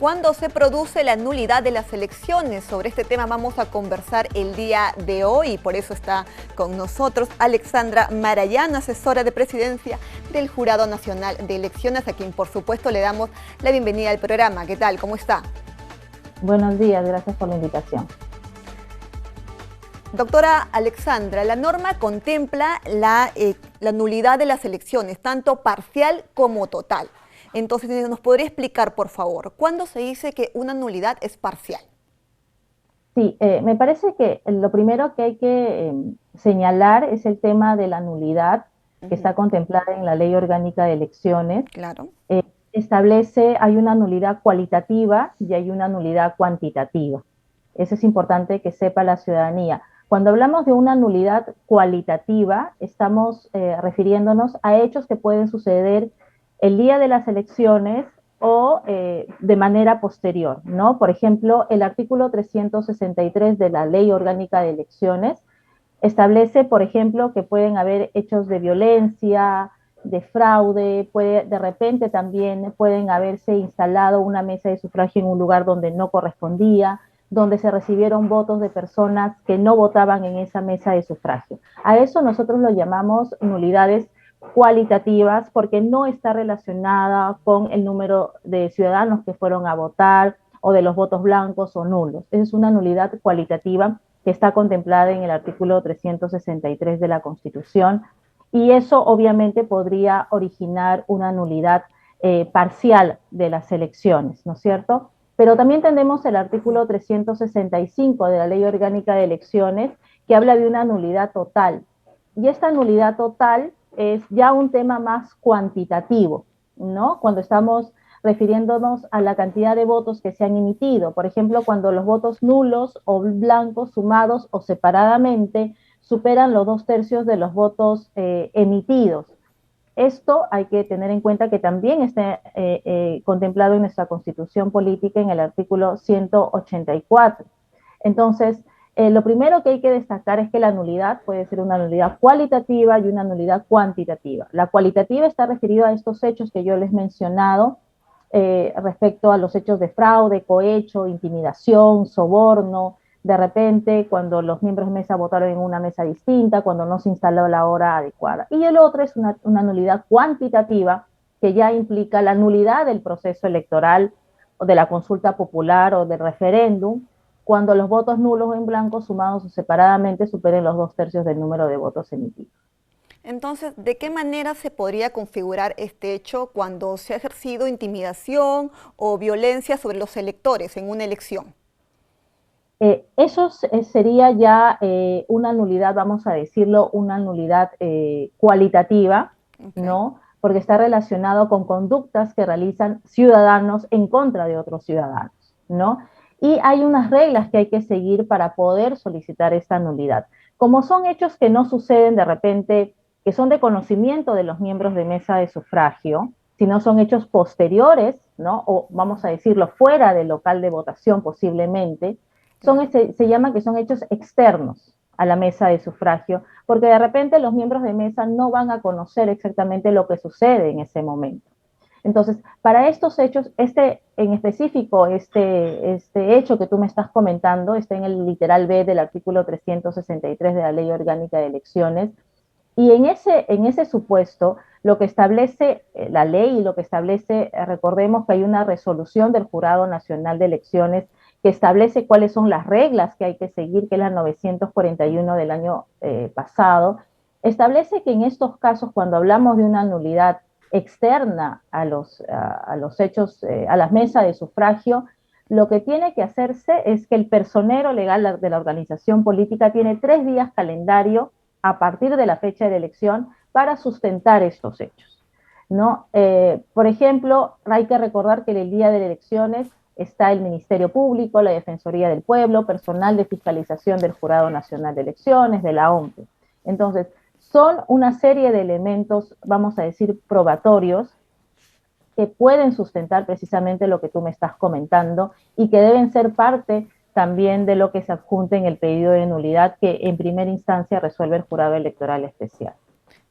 ¿Cuándo se produce la nulidad de las elecciones? Sobre este tema vamos a conversar el día de hoy y por eso está con nosotros Alexandra Marayán, asesora de presidencia del Jurado Nacional de Elecciones, a quien por supuesto le damos la bienvenida al programa. ¿Qué tal? ¿Cómo está? Buenos días, gracias por la invitación. Doctora Alexandra, la norma contempla la nulidad de las elecciones, tanto parcial como total. Entonces, ¿nos podría explicar, por favor, cuándo se dice que una nulidad es parcial? Sí, me parece que lo primero que hay que señalar es el tema de la nulidad que está contemplada en la Ley Orgánica de Elecciones. Claro. Establece, hay una nulidad cualitativa y hay una nulidad cuantitativa. Eso es importante que sepa la ciudadanía. Cuando hablamos de una nulidad cualitativa, estamos refiriéndonos a hechos que pueden suceder el día de las elecciones o de manera posterior, ¿no? Por ejemplo, el artículo 363 de la Ley Orgánica de Elecciones establece, por ejemplo, que pueden haber hechos de violencia, de fraude, de repente también pueden haberse instalado una mesa de sufragio en un lugar donde no correspondía, donde se recibieron votos de personas que no votaban en esa mesa de sufragio. A eso nosotros lo llamamos nulidades cualitativas porque no está relacionada con el número de ciudadanos que fueron a votar o de los votos blancos o nulos. Es una nulidad cualitativa que está contemplada en el artículo 363 de la Constitución y eso obviamente podría originar una nulidad parcial de las elecciones, ¿no es cierto? Pero también tenemos el artículo 365 de la Ley Orgánica de Elecciones que habla de una nulidad total. Y esta nulidad total es ya un tema más cuantitativo, ¿no? Cuando estamos refiriéndonos a la cantidad de votos que se han emitido. Por ejemplo, cuando los votos nulos o blancos sumados o separadamente superan los 2/3 de los votos emitidos. Esto hay que tener en cuenta que también está contemplado en nuestra Constitución Política en el artículo 184. Entonces, lo primero que hay que destacar es que la nulidad puede ser una nulidad cualitativa y una nulidad cuantitativa. La cualitativa está referida a estos hechos que yo les he mencionado respecto a los hechos de fraude, cohecho, intimidación, soborno, de repente cuando los miembros de mesa votaron en una mesa distinta, cuando no se instaló la hora adecuada. Y el otro es una nulidad cuantitativa que ya implica la nulidad del proceso electoral o de la consulta popular o del referéndum, cuando los votos nulos o en blanco sumados o separadamente superen los 2/3 del número de votos emitidos. Entonces, ¿de qué manera se podría configurar este hecho cuando se ha ejercido intimidación o violencia sobre los electores en una elección? Eso sería ya una nulidad, vamos a decirlo, una nulidad cualitativa, ¿no? Porque está relacionado con conductas que realizan ciudadanos en contra de otros ciudadanos, ¿no? Y hay unas reglas que hay que seguir para poder solicitar esta nulidad. Como son hechos que no suceden de repente, que son de conocimiento de los miembros de mesa de sufragio, sino son hechos posteriores, ¿no? O vamos a decirlo, fuera del local de votación posiblemente, se llama que son hechos externos a la mesa de sufragio, porque de repente los miembros de mesa no van a conocer exactamente lo que sucede en ese momento. Entonces, para estos hechos, en específico, este hecho que tú me estás comentando, está en el literal B del artículo 363 de la Ley Orgánica de Elecciones, y en ese supuesto, lo que establece la ley y lo que establece, recordemos que hay una resolución del Jurado Nacional de Elecciones que establece cuáles son las reglas que hay que seguir, que es la 941 del año pasado, establece que en estos casos, cuando hablamos de una nulidad externa a los hechos, a las mesas de sufragio, lo que tiene que hacerse es que el personero legal de la organización política tiene 3 días calendario a partir de la fecha de elección para sustentar estos hechos, ¿no? Por ejemplo, hay que recordar que en el día de las elecciones está el Ministerio Público, la Defensoría del Pueblo, personal de fiscalización del Jurado Nacional de Elecciones, de la OMPE. Entonces, son una serie de elementos, vamos a decir, probatorios, que pueden sustentar precisamente lo que tú me estás comentando y que deben ser parte también de lo que se adjunte en el pedido de nulidad que en primera instancia resuelve el Jurado Electoral Especial.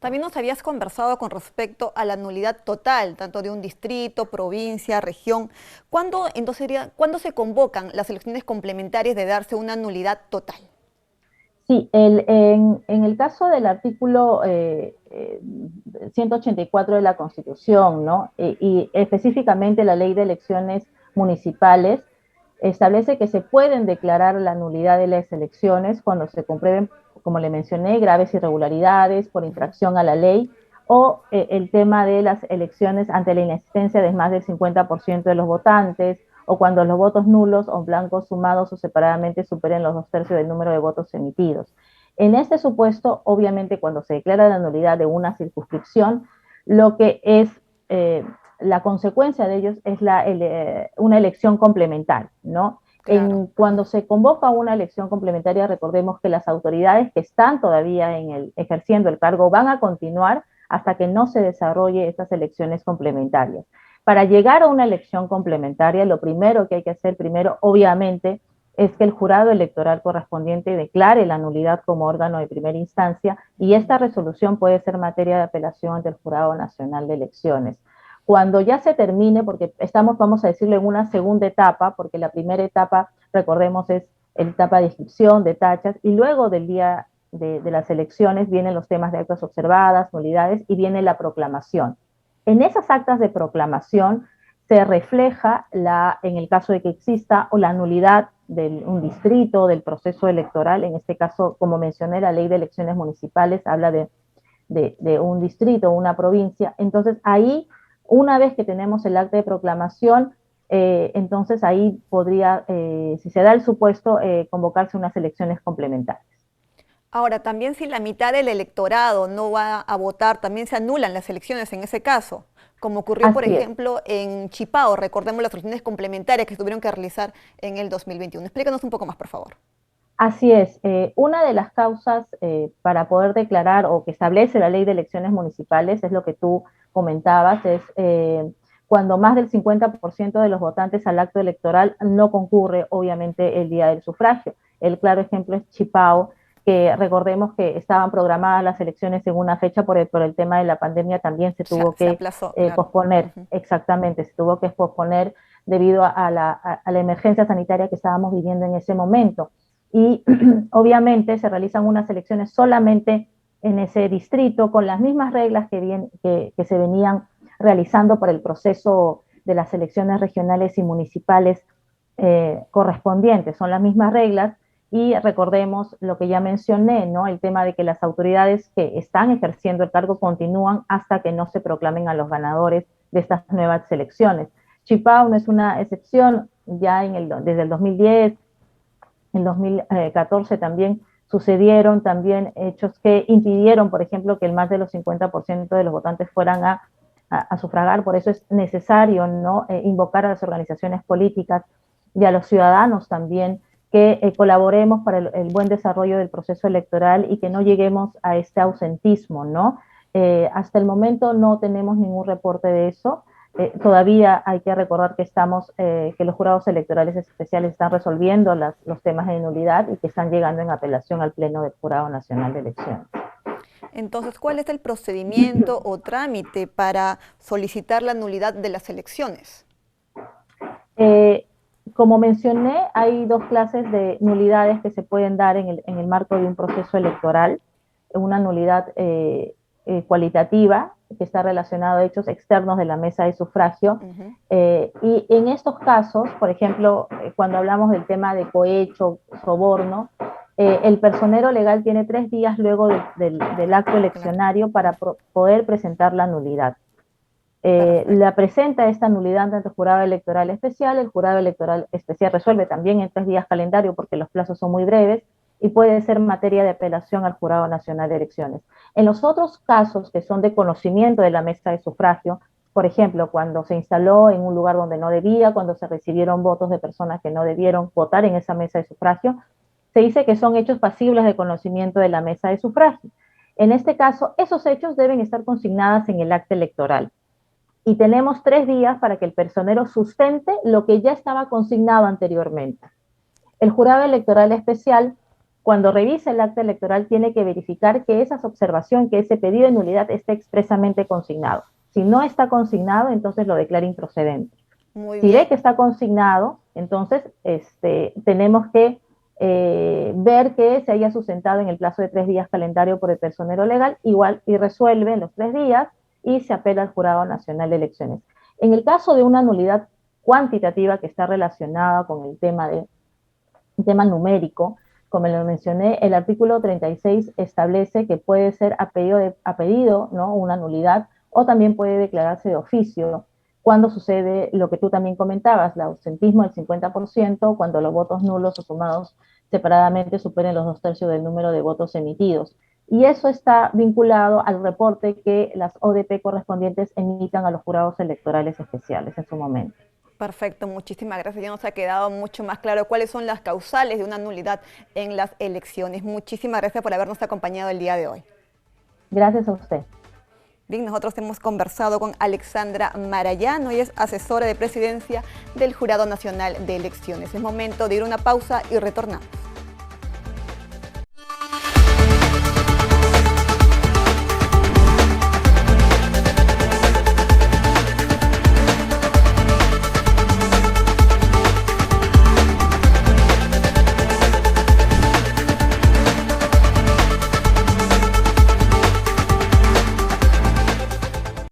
También nos habías conversado con respecto a la nulidad total, tanto de un distrito, provincia, región. ¿Cuándo se convocan las elecciones complementarias de darse una nulidad total? Sí, en el caso del artículo 184 de la Constitución, ¿no? Y específicamente la Ley de Elecciones Municipales, establece que se pueden declarar la nulidad de las elecciones cuando se comprueben, como le mencioné, graves irregularidades por infracción a la ley o el tema de las elecciones ante la inexistencia de más del 50% de los votantes, o cuando los votos nulos o blancos sumados o separadamente superen los 2/3 del número de votos emitidos. En este supuesto, obviamente, cuando se declara la nulidad de una circunscripción, lo que es la consecuencia de ellos es una elección complementaria, ¿no? Claro. Cuando se convoca una elección complementaria, recordemos que las autoridades que están todavía ejerciendo el cargo van a continuar hasta que no se desarrolle estas elecciones complementarias. Para llegar a una elección complementaria, lo primero que hay que hacer primero, obviamente, es que el jurado electoral correspondiente declare la nulidad como órgano de primera instancia y esta resolución puede ser materia de apelación ante el Jurado Nacional de Elecciones. Cuando ya se termine, porque estamos, vamos a decirlo, en una segunda etapa, porque la primera etapa, recordemos, es la etapa de inscripción, de tachas, y luego del día de las elecciones vienen los temas de actas observadas, nulidades, y viene la proclamación. En esas actas de proclamación se refleja, en el caso de que exista, o la nulidad de un distrito, del proceso electoral. En este caso, como mencioné, la Ley de Elecciones Municipales habla de un distrito, una provincia. Entonces, ahí, una vez que tenemos el acta de proclamación, entonces ahí podría, si se da el supuesto, convocarse unas elecciones complementarias. Ahora, también si la mitad del electorado no va a votar, también se anulan las elecciones en ese caso, como ocurrió, por Así es. ejemplo, en Chipao. Recordemos las elecciones complementarias que se tuvieron que realizar en el 2021. Explícanos un poco más, por favor. Así es. Una de las causas para poder declarar o que establece la Ley de Elecciones Municipales es lo que tú comentabas, es cuando más del 50% de los votantes al acto electoral no concurre, obviamente, el día del sufragio. El claro ejemplo es Chipao, que recordemos que estaban programadas las elecciones en una fecha por el tema de la pandemia, también se tuvo Se que aplazó, claro. posponer, Ujú. exactamente, se tuvo que posponer debido a la emergencia sanitaria que estábamos viviendo en ese momento. Y obviamente se realizan unas elecciones solamente en ese distrito con las mismas reglas que se venían realizando para el proceso de las elecciones regionales y municipales correspondientes. Son las mismas reglas y recordemos lo que ya mencioné, ¿no? El tema de que las autoridades que están ejerciendo el cargo continúan hasta que no se proclamen a los ganadores de estas nuevas elecciones. Chipao no es una excepción, ya desde el 2010, en 2014 también sucedieron también hechos que impidieron, por ejemplo, que el más de los 50% de los votantes fueran a sufragar. Por eso es necesario, ¿no? Invocar a las organizaciones políticas y a los ciudadanos también que colaboremos para el buen desarrollo del proceso electoral y que no lleguemos a este ausentismo, ¿no? Hasta el momento no tenemos ningún reporte de eso. Todavía hay que recordar que los jurados electorales especiales están resolviendo los temas de nulidad y que están llegando en apelación al Pleno del Jurado Nacional de Elecciones. Entonces, ¿cuál es el procedimiento o trámite para solicitar la nulidad de las elecciones? Eh, Como mencioné, hay dos clases de nulidades que se pueden dar en el marco de un proceso electoral. Una nulidad cualitativa, que está relacionado a hechos externos de la mesa de sufragio. Ujú. Y en estos casos, por ejemplo, cuando hablamos del tema de cohecho, soborno, el personero legal tiene 3 días luego del acto Claro. eleccionario para poder presentar la nulidad. La Perfecto. presenta esta nulidad ante el jurado electoral especial. El jurado electoral especial resuelve también en 3 días calendario porque los plazos son muy breves y puede ser materia de apelación al Jurado Nacional de Elecciones. En los otros casos que son de conocimiento de la mesa de sufragio, por ejemplo, cuando se instaló en un lugar donde no debía, cuando se recibieron votos de personas que no debieron votar en esa mesa de sufragio, se dice que son hechos pasibles de conocimiento de la mesa de sufragio. En este caso, esos hechos deben estar consignados en el acta electoral y tenemos 3 días para que el personero sustente lo que ya estaba consignado anteriormente. El jurado electoral especial cuando revisa el acta electoral tiene que verificar que esa observación, que ese pedido de nulidad esté expresamente consignado. Si no está consignado, entonces lo declara improcedente. Muy Si bien. ve que está consignado, entonces tenemos que ver que se haya sustentado en el plazo de 3 días calendario por el personero legal, igual y resuelve en los 3 días y se apela al Jurado Nacional de Elecciones. En el caso de una nulidad cuantitativa que está relacionada con el tema numérico, como lo mencioné, el artículo 36 establece que puede ser a pedido, ¿no?, una nulidad, o también puede declararse de oficio cuando sucede lo que tú también comentabas, el ausentismo del 50%, cuando los votos nulos o sumados separadamente superen los 2/3 del número de votos emitidos. Y eso está vinculado al reporte que las ODP correspondientes emitan a los jurados electorales especiales en su momento. Perfecto, muchísimas gracias. Ya nos ha quedado mucho más claro cuáles son las causales de una nulidad en las elecciones. Muchísimas gracias por habernos acompañado el día de hoy. Gracias a usted. Bien, nosotros hemos conversado con Alexandra Marayano, y es asesora de presidencia del Jurado Nacional de Elecciones. Es momento de ir a una pausa y retornamos.